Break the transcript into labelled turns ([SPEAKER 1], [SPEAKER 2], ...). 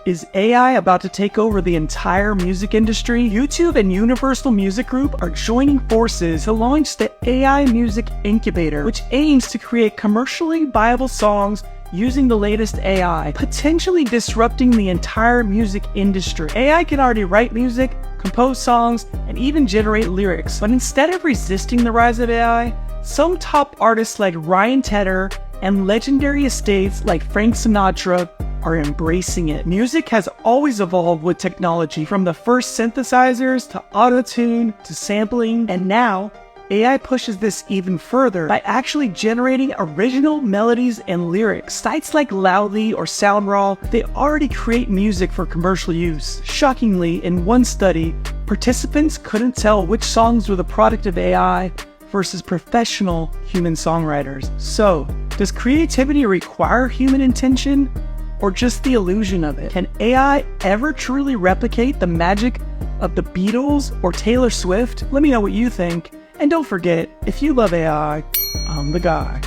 [SPEAKER 1] Is AI about to take over the entire music industry? YouTube and Universal Music Group are joining forces to launch the AI Music Incubator, which aims to create commercially viable songs using the latest AI, potentially disrupting the entire music industry. AI can already write music, compose songs, and even generate lyrics. But instead of resisting the rise of AI, some top artists like Ryan Tedder and legendary estates like Frank Sinatra are embracing it. Music has always evolved with technology, from the first synthesizers to auto-tune to sampling, and now AI pushes this even further by actually generating original melodies and lyrics. Sites like Loudly or SoundRaw, they already create music for commercial use. Shockingly, in one study, participants couldn't tell which songs were the product of AI versus professional human songwriters. So, does creativity require human intention, or just the illusion of it? Can AI ever truly replicate the magic of the Beatles or Taylor Swift? Let me know what you think. And don't forget, if you love AI, I'm the guy.